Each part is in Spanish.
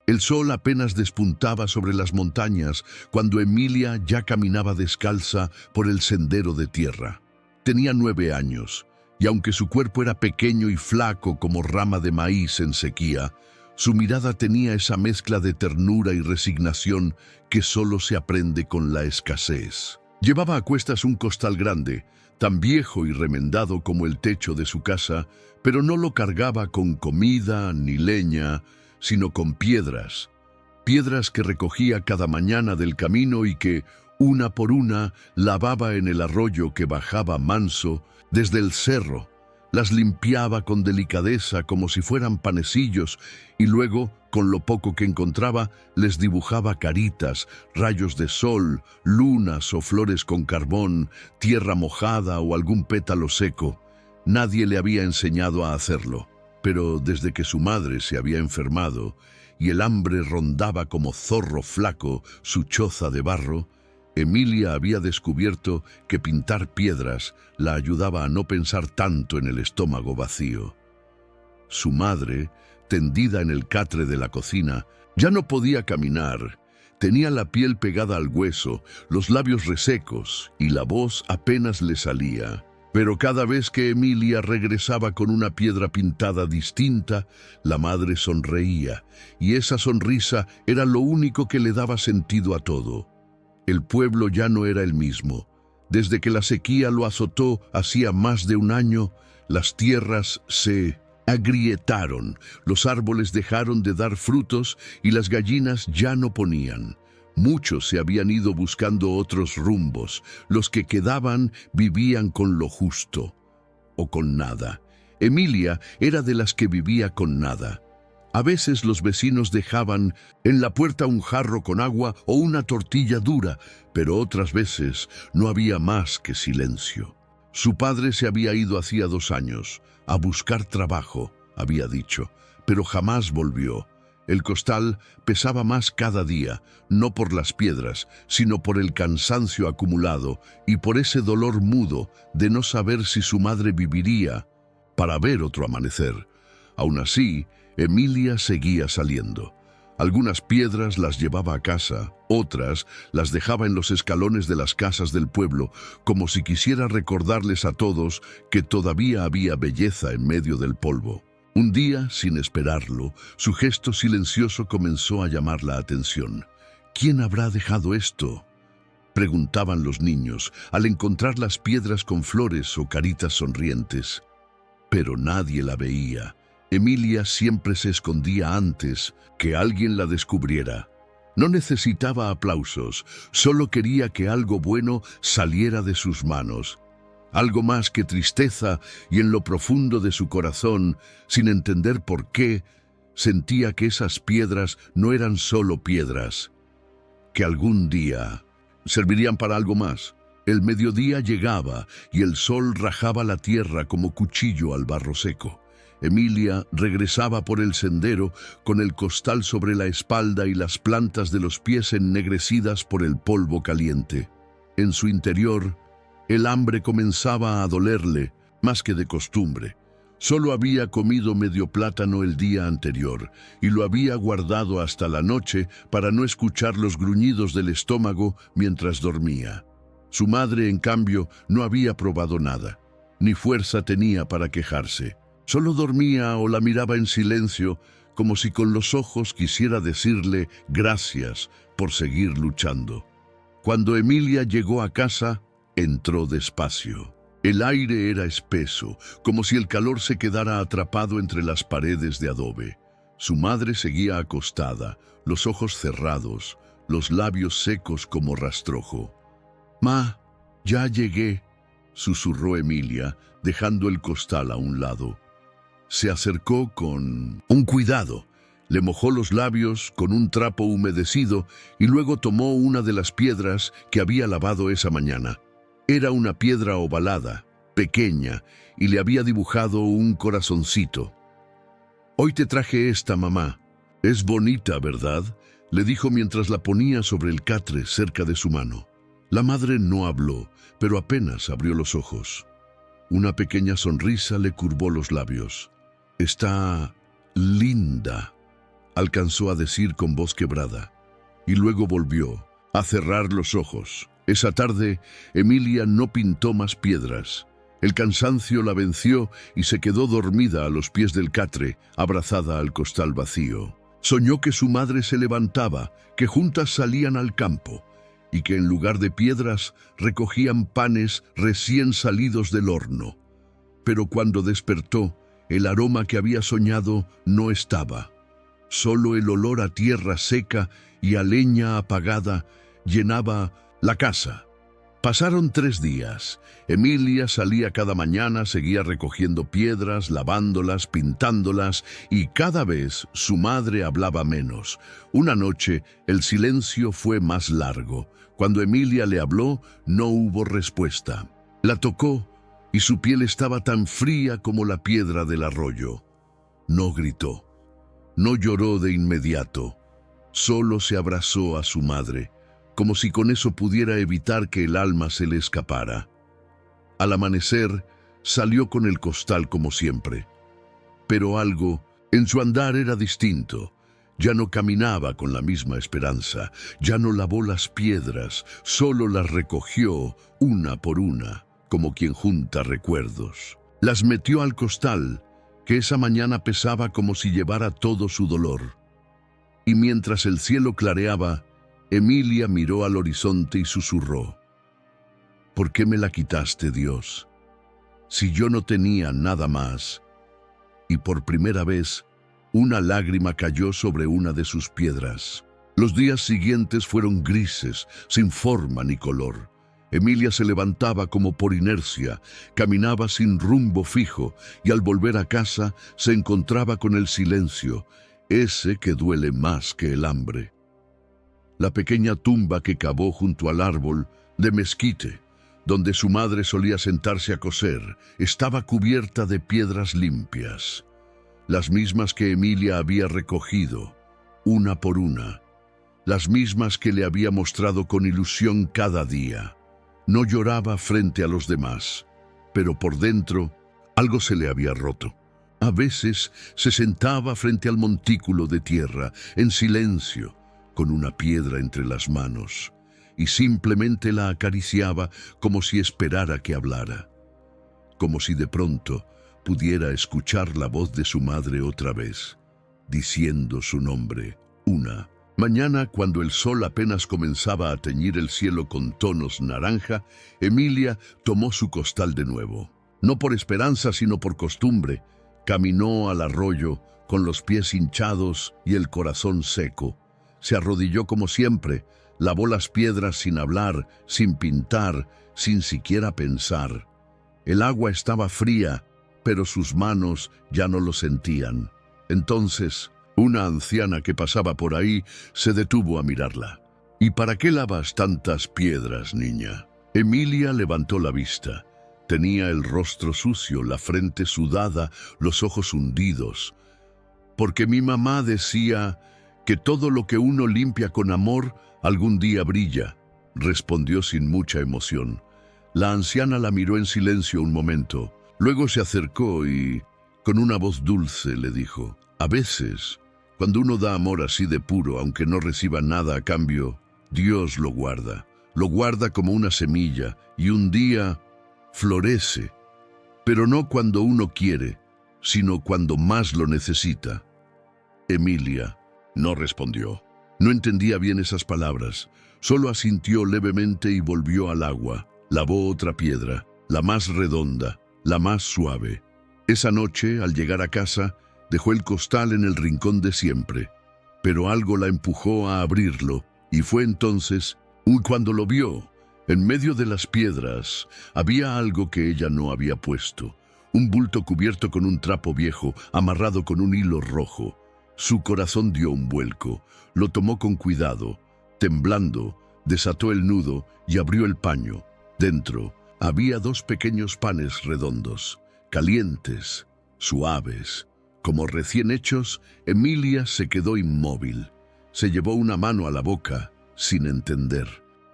El sol apenas despuntaba sobre las montañas cuando Emilia ya caminaba descalza por el sendero de tierra. Tenía 9 años, y aunque su cuerpo era pequeño y flaco como rama de maíz en sequía, su mirada tenía esa mezcla de ternura y resignación que solo se aprende con la escasez. Llevaba a cuestas un costal grande, tan viejo y remendado como el techo de su casa, pero no lo cargaba con comida ni leña, sino con piedras que recogía cada mañana del camino y que, una por una, lavaba en el arroyo que bajaba manso desde el cerro. Las limpiaba con delicadeza como si fueran panecillos y luego, con lo poco que encontraba, les dibujaba caritas, rayos de sol, lunas o flores con carbón, tierra mojada o algún pétalo seco. Nadie le había enseñado a hacerlo, pero desde que su madre se había enfermado y el hambre rondaba como zorro flaco su choza de barro, Emilia había descubierto que pintar piedras la ayudaba a no pensar tanto en el estómago vacío. Su madre, tendida en el catre de la cocina, ya no podía caminar. Tenía la piel pegada al hueso, los labios resecos y la voz apenas le salía. Pero cada vez que Emilia regresaba con una piedra pintada distinta, la madre sonreía, y esa sonrisa era lo único que le daba sentido a todo. El pueblo ya no era el mismo. Desde que la sequía lo azotó hacía más de un año, las tierras se agrietaron, los árboles dejaron de dar frutos y las gallinas ya no ponían. Muchos se habían ido buscando otros rumbos. Los que quedaban vivían con lo justo, o con nada. Emilia era de las que vivía con nada. A veces los vecinos dejaban en la puerta un jarro con agua o una tortilla dura, pero otras veces no había más que silencio. Su padre se había ido hacía 2 años, a buscar trabajo, había dicho, pero jamás volvió. El costal pesaba más cada día, no por las piedras, sino por el cansancio acumulado y por ese dolor mudo de no saber si su madre viviría para ver otro amanecer. Aún así, Emilia seguía saliendo. Algunas piedras las llevaba a casa, otras las dejaba en los escalones de las casas del pueblo, como si quisiera recordarles a todos que todavía había belleza en medio del polvo. Un día, sin esperarlo, su gesto silencioso comenzó a llamar la atención. ¿Quién habrá dejado esto?, preguntaban los niños al encontrar las piedras con flores o caritas sonrientes. Pero nadie la veía. Emilia siempre se escondía antes que alguien la descubriera. No necesitaba aplausos, solo quería que algo bueno saliera de sus manos. Algo más que tristeza, y en lo profundo de su corazón, sin entender por qué, sentía que esas piedras no eran solo piedras, que algún día servirían para algo más. El mediodía llegaba y el sol rajaba la tierra como cuchillo al barro seco. Emilia regresaba por el sendero con el costal sobre la espalda y las plantas de los pies ennegrecidas por el polvo caliente. En su interior, el hambre comenzaba a dolerle, más que de costumbre. Solo había comido medio plátano el día anterior y lo había guardado hasta la noche para no escuchar los gruñidos del estómago mientras dormía. Su madre, en cambio, no había probado nada, ni fuerza tenía para quejarse. Solo dormía o la miraba en silencio, como si con los ojos quisiera decirle gracias por seguir luchando. Cuando Emilia llegó a casa, entró despacio. El aire era espeso, como si el calor se quedara atrapado entre las paredes de adobe. Su madre seguía acostada, los ojos cerrados, los labios secos como rastrojo. «Ma, ya llegué», susurró Emilia, dejando el costal a un lado. Se acercó con un cuidado, le mojó los labios con un trapo humedecido y luego tomó una de las piedras que había lavado esa mañana. Era una piedra ovalada, pequeña, y le había dibujado un corazoncito. «Hoy te traje esta, mamá. Es bonita, ¿verdad?», le dijo mientras la ponía sobre el catre cerca de su mano. La madre no habló, pero apenas abrió los ojos. Una pequeña sonrisa le curvó los labios. «Está linda», alcanzó a decir con voz quebrada, y luego volvió a cerrar los ojos. Esa tarde, Emilia no pintó más piedras. El cansancio la venció y se quedó dormida a los pies del catre, abrazada al costal vacío. Soñó que su madre se levantaba, que juntas salían al campo, y que en lugar de piedras recogían panes recién salidos del horno. Pero cuando despertó, el aroma que había soñado no estaba. Solo el olor a tierra seca y a leña apagada llenaba la casa. Pasaron 3 días. Emilia salía cada mañana, seguía recogiendo piedras, lavándolas, pintándolas, y cada vez su madre hablaba menos. Una noche el silencio fue más largo. Cuando Emilia le habló, no hubo respuesta. La tocó y su piel estaba tan fría como la piedra del arroyo. No gritó, no lloró de inmediato, solo se abrazó a su madre, como si con eso pudiera evitar que el alma se le escapara. Al amanecer, salió con el costal como siempre. Pero algo en su andar era distinto. Ya no caminaba con la misma esperanza, ya no lavó las piedras, solo las recogió una por una, como quien junta recuerdos. Las metió al costal, que esa mañana pesaba como si llevara todo su dolor. Y mientras el cielo clareaba, Emilia miró al horizonte y susurró: ¿Por qué me la quitaste, Dios? Si yo no tenía nada más. Y por primera vez, una lágrima cayó sobre una de sus piedras. Los días siguientes fueron grises, sin forma ni color. Emilia se levantaba como por inercia, caminaba sin rumbo fijo, y al volver a casa se encontraba con el silencio, ese que duele más que el hambre. La pequeña tumba que cavó junto al árbol de mezquite, donde su madre solía sentarse a coser, estaba cubierta de piedras limpias, las mismas que Emilia había recogido, una por una, las mismas que le había mostrado con ilusión cada día. No lloraba frente a los demás, pero por dentro algo se le había roto. A veces se sentaba frente al montículo de tierra, en silencio, con una piedra entre las manos, y simplemente la acariciaba como si esperara que hablara, como si de pronto pudiera escuchar la voz de su madre otra vez, diciendo su nombre, una. Mañana, cuando el sol apenas comenzaba a teñir el cielo con tonos naranja, Emilia tomó su costal de nuevo. No por esperanza, sino por costumbre, caminó al arroyo con los pies hinchados y el corazón seco. Se arrodilló como siempre, lavó las piedras sin hablar, sin pintar, sin siquiera pensar. El agua estaba fría, pero sus manos ya no lo sentían. Entonces, una anciana que pasaba por ahí se detuvo a mirarla. ¿Y para qué lavas tantas piedras, niña? Emilia levantó la vista. Tenía el rostro sucio, la frente sudada, los ojos hundidos. Porque mi mamá decía que todo lo que uno limpia con amor algún día brilla, respondió sin mucha emoción. La anciana la miró en silencio un momento. Luego se acercó y, con una voz dulce, le dijo: a veces, cuando uno da amor así de puro, aunque no reciba nada a cambio, Dios lo guarda como una semilla, y un día florece, pero no cuando uno quiere, sino cuando más lo necesita. Emilia no respondió. No entendía bien esas palabras, solo asintió levemente y volvió al agua. Lavó otra piedra, la más redonda, la más suave. Esa noche, al llegar a casa, dejó el costal en el rincón de siempre, pero algo la empujó a abrirlo, y fue entonces cuando lo vio. En medio de las piedras había algo que ella no había puesto, un bulto cubierto con un trapo viejo, amarrado con un hilo rojo. Su corazón dio un vuelco, lo tomó con cuidado, temblando, desató el nudo y abrió el paño. Dentro había 2 pequeños panes redondos, calientes, suaves. Como recién hechos, Emilia se quedó inmóvil. Se llevó una mano a la boca, sin entender.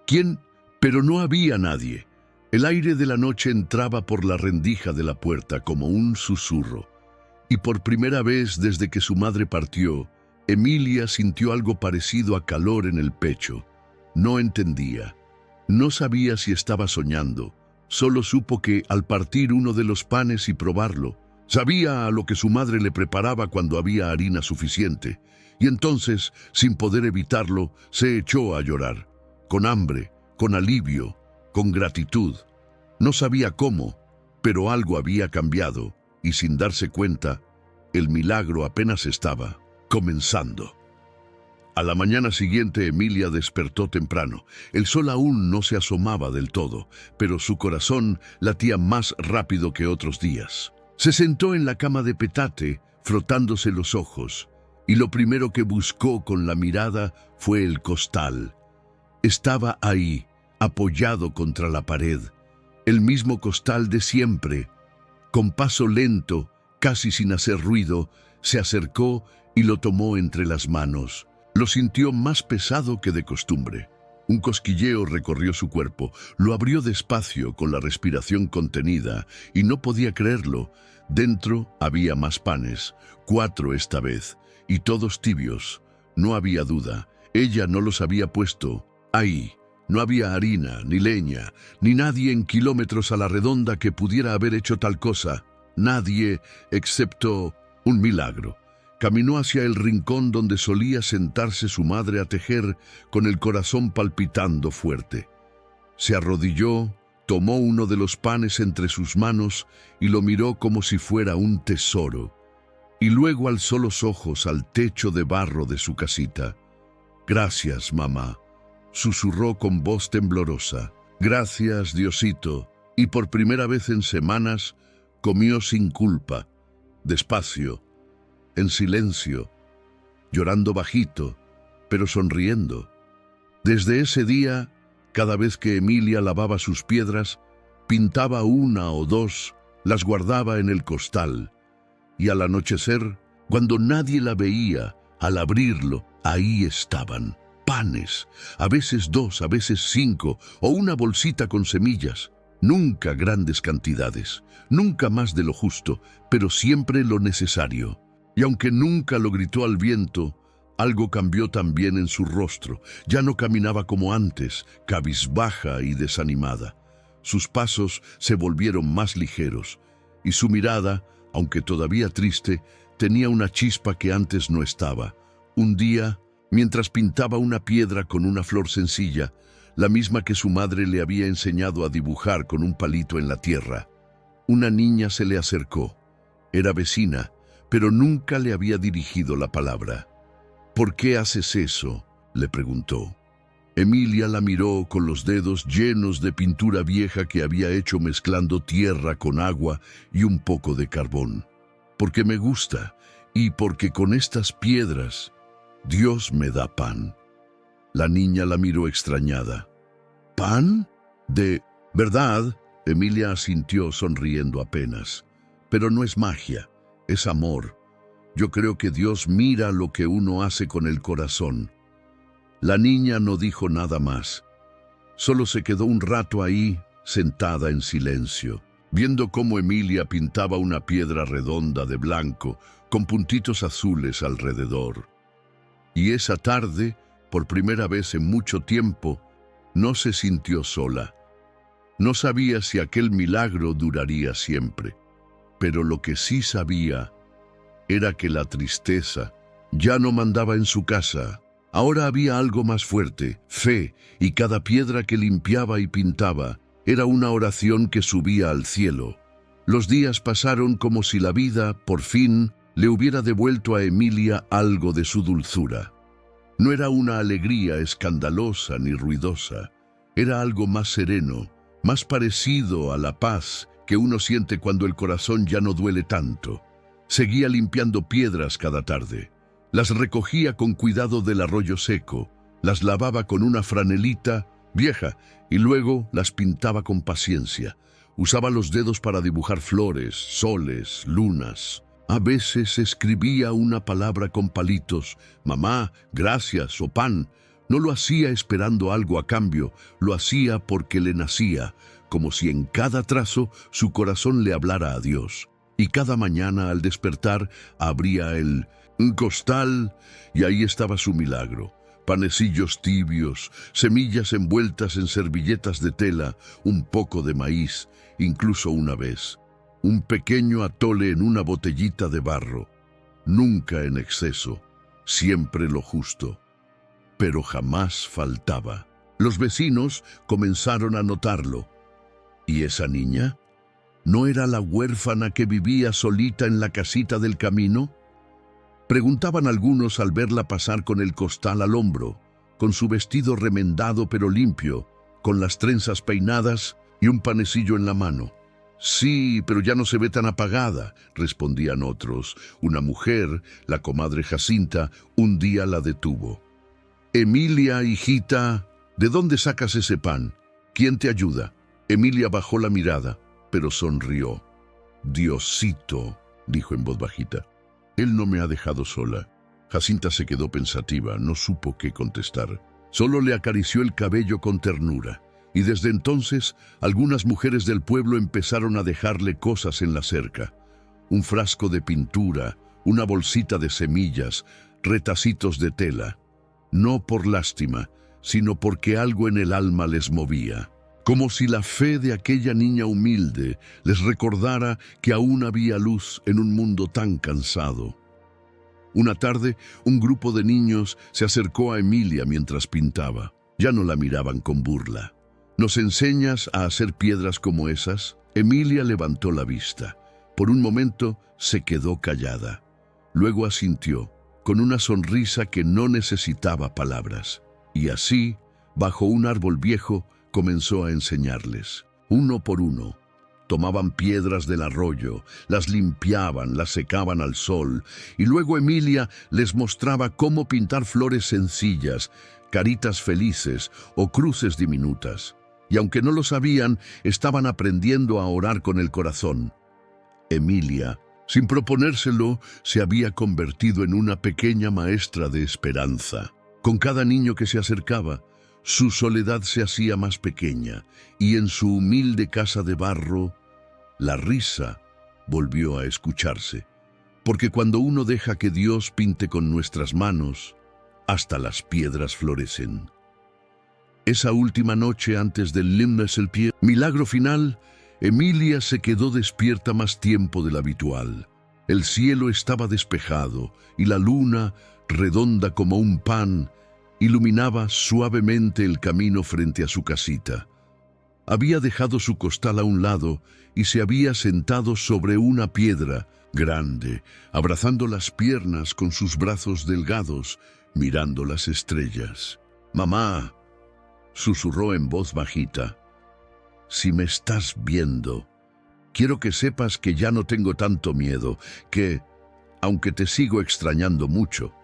¿Quién? Pero no había nadie. El aire de la noche entraba por la rendija de la puerta como un susurro. Y por primera vez desde que su madre partió, Emilia sintió algo parecido a calor en el pecho. No entendía. No sabía si estaba soñando. Solo supo que, al partir uno de los panes y probarlo, sabía a lo que su madre le preparaba cuando había harina suficiente. Y entonces, sin poder evitarlo, se echó a llorar. Con hambre, con alivio, con gratitud. No sabía cómo, pero algo había cambiado, y sin darse cuenta, el milagro apenas estaba comenzando. A la mañana siguiente Emilia despertó temprano. El sol aún no se asomaba del todo, pero su corazón latía más rápido que otros días. Se sentó en la cama de petate, frotándose los ojos, y lo primero que buscó con la mirada fue el costal. Estaba ahí, apoyado contra la pared, el mismo costal de siempre. Con paso lento, casi sin hacer ruido, se acercó y lo tomó entre las manos. Lo sintió más pesado que de costumbre. Un cosquilleo recorrió su cuerpo. Lo abrió despacio con la respiración contenida y no podía creerlo. Dentro había más panes, 4 esta vez, y todos tibios. No había duda. Ella no los había puesto ahí. No había harina, ni leña, ni nadie en kilómetros a la redonda que pudiera haber hecho tal cosa. Nadie, excepto un milagro. Caminó hacia el rincón donde solía sentarse su madre a tejer, con el corazón palpitando fuerte. Se arrodilló, tomó uno de los panes entre sus manos y lo miró como si fuera un tesoro. Y luego alzó los ojos al techo de barro de su casita. «Gracias, mamá», susurró con voz temblorosa. «Gracias, Diosito». Y por primera vez en semanas comió sin culpa, despacio, en silencio, llorando bajito, pero sonriendo. Desde ese día, cada vez que Emilia lavaba sus piedras, pintaba 1 o 2, las guardaba en el costal. Y al anochecer, cuando nadie la veía, al abrirlo, ahí estaban, panes, a veces 2, a veces 5, o una bolsita con semillas. Nunca grandes cantidades, nunca más de lo justo, pero siempre lo necesario. Y aunque nunca lo gritó al viento, algo cambió también en su rostro. Ya no caminaba como antes, cabizbaja y desanimada. Sus pasos se volvieron más ligeros, y su mirada, aunque todavía triste, tenía una chispa que antes no estaba. Un día, mientras pintaba una piedra con una flor sencilla, la misma que su madre le había enseñado a dibujar con un palito en la tierra, una niña se le acercó. Era vecina, pero nunca le había dirigido la palabra. «¿Por qué haces eso?», le preguntó. Emilia la miró con los dedos llenos de pintura vieja que había hecho mezclando tierra con agua y un poco de carbón. «Porque me gusta, y porque con estas piedras Dios me da pan». La niña la miró extrañada. «¿Pan? ¿De verdad?», Emilia asintió sonriendo apenas. «Pero no es magia. Es amor. Yo creo que Dios mira lo que uno hace con el corazón». La niña no dijo nada más. Solo se quedó un rato ahí, sentada en silencio, viendo cómo Emilia pintaba una piedra redonda de blanco, con puntitos azules alrededor. Y esa tarde, por primera vez en mucho tiempo, no se sintió sola. No sabía si aquel milagro duraría siempre. Pero lo que sí sabía era que la tristeza ya no mandaba en su casa. Ahora había algo más fuerte, fe, y cada piedra que limpiaba y pintaba era una oración que subía al cielo. Los días pasaron como si la vida, por fin, le hubiera devuelto a Emilia algo de su dulzura. No era una alegría escandalosa ni ruidosa, era algo más sereno, más parecido a la paz que uno siente cuando el corazón ya no duele tanto. Seguía limpiando piedras cada tarde. Las recogía con cuidado del arroyo seco, las lavaba con una franelita vieja y luego las pintaba con paciencia. Usaba los dedos para dibujar flores, soles, lunas. A veces escribía una palabra con palitos, mamá, gracias o pan. No lo hacía esperando algo a cambio, lo hacía porque le nacía, como si en cada trazo su corazón le hablara a Dios. Y cada mañana al despertar abría el Un costal, y ahí estaba su milagro. Panecillos tibios, semillas envueltas en servilletas de tela, un poco de maíz, incluso una vez. Un pequeño atole en una botellita de barro. Nunca en exceso, siempre lo justo. Pero jamás faltaba. Los vecinos comenzaron a notarlo. ¿Y esa niña? ¿No era la huérfana que vivía solita en la casita del camino? Preguntaban algunos al verla pasar con el costal al hombro, con su vestido remendado pero limpio, con las trenzas peinadas y un panecillo en la mano. Sí, pero ya no se ve tan apagada, respondían otros. Una mujer, la comadre Jacinta, un día la detuvo. Emilia, hijita, ¿de dónde sacas ese pan? ¿Quién te ayuda? Emilia bajó la mirada, pero sonrió. Diosito, dijo en voz bajita. Él no me ha dejado sola. Jacinta se quedó pensativa, no supo qué contestar. Solo le acarició el cabello con ternura. Y desde entonces, algunas mujeres del pueblo empezaron a dejarle cosas en la cerca. Un frasco de pintura, una bolsita de semillas, retacitos de tela. No por lástima, sino porque algo en el alma les movía. Como si la fe de aquella niña humilde les recordara que aún había luz en un mundo tan cansado. Una tarde, un grupo de niños se acercó a Emilia mientras pintaba. Ya no la miraban con burla. ¿Nos enseñas a hacer piedras como esas? Emilia levantó la vista. Por un momento se quedó callada. Luego asintió, con una sonrisa que no necesitaba palabras. Y así, bajo un árbol viejo, comenzó a enseñarles. Uno por uno, tomaban piedras del arroyo, las limpiaban, las secaban al sol, y luego Emilia les mostraba cómo pintar flores sencillas, caritas felices o cruces diminutas. Y aunque no lo sabían, estaban aprendiendo a orar con el corazón. Emilia, sin proponérselo, se había convertido en una pequeña maestra de esperanza. Con cada niño que se acercaba, su soledad se hacía más pequeña, y en su humilde casa de barro, la risa volvió a escucharse. Porque cuando uno deja que Dios pinte con nuestras manos, hasta las piedras florecen. Esa última noche antes del Limnaselpie, milagro final, Emilia se quedó despierta más tiempo del habitual. El cielo estaba despejado y la luna, redonda como un pan, iluminaba suavemente el camino frente a su casita. Había dejado su costal a un lado y se había sentado sobre una piedra grande, abrazando las piernas con sus brazos delgados, mirando las estrellas. «Mamá», susurró en voz bajita, «si me estás viendo, quiero que sepas que ya no tengo tanto miedo, que, aunque te sigo extrañando mucho,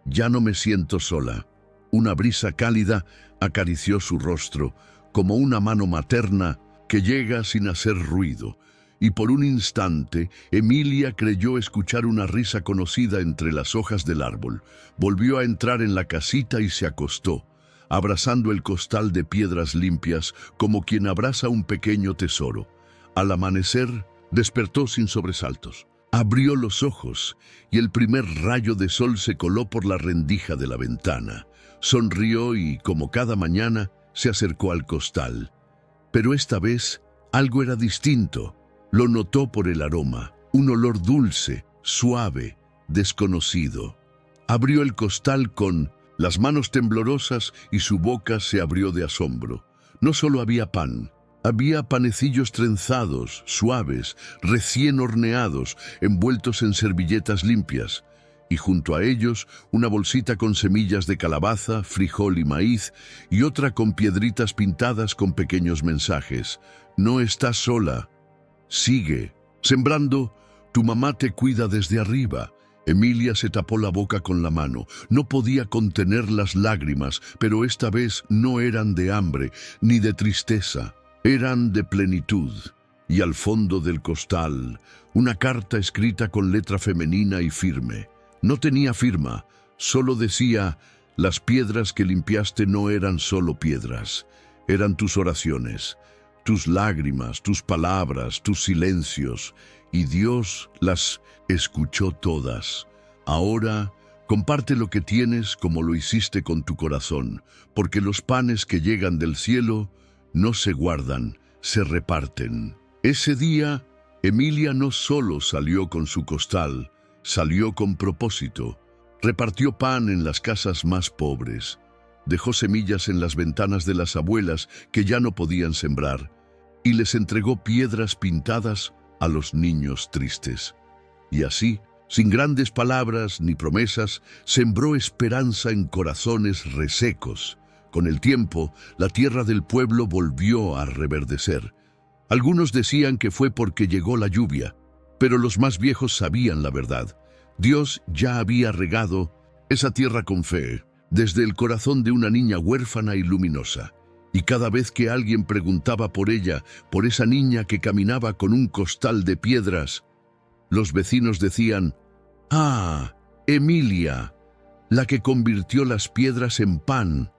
ya no me siento sola». Una brisa cálida acarició su rostro, como una mano materna que llega sin hacer ruido, y por un instante Emilia creyó escuchar una risa conocida entre las hojas del árbol. Volvió a entrar en la casita y se acostó, abrazando el costal de piedras limpias como quien abraza un pequeño tesoro. Al amanecer, despertó sin sobresaltos. Abrió los ojos y el primer rayo de sol se coló por la rendija de la ventana. Sonrió y, como cada mañana, se acercó al costal. Pero esta vez algo era distinto. Lo notó por el aroma, un olor dulce, suave, desconocido. Abrió el costal con las manos temblorosas y su boca se abrió de asombro. No solo había pan, había panecillos trenzados, suaves, recién horneados, envueltos en servilletas limpias, y junto a ellos una bolsita con semillas de calabaza, frijol y maíz, y otra con piedritas pintadas con pequeños mensajes. «No estás sola. Sigue. Sembrando, tu mamá te cuida desde arriba». Emilia se tapó la boca con la mano. No podía contener las lágrimas, pero esta vez no eran de hambre ni de tristeza. Eran de plenitud. Y al fondo del costal, una carta escrita con letra femenina y firme. No tenía firma, solo decía: «Las piedras que limpiaste no eran solo piedras, eran tus oraciones, tus lágrimas, tus palabras, tus silencios, y Dios las escuchó todas. Ahora, comparte lo que tienes como lo hiciste con tu corazón, porque los panes que llegan del cielo no se guardan, se reparten. Ese día, Emilia no solo salió con su costal, salió con propósito. Repartió pan en las casas más pobres. Dejó semillas en las ventanas de las abuelas que ya no podían sembrar, y les entregó piedras pintadas a los niños tristes. Y así, sin grandes palabras ni promesas, sembró esperanza en corazones resecos. Con el tiempo, la tierra del pueblo volvió a reverdecer. Algunos decían que fue porque llegó la lluvia, pero los más viejos sabían la verdad. Dios ya había regado esa tierra con fe, desde el corazón de una niña huérfana y luminosa. Y cada vez que alguien preguntaba por ella, por esa niña que caminaba con un costal de piedras, los vecinos decían: «Ah, Emilia, la que convirtió las piedras en pan,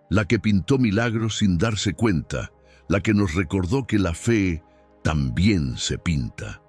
la que pintó milagros sin darse cuenta, la que nos recordó que la fe también se pinta».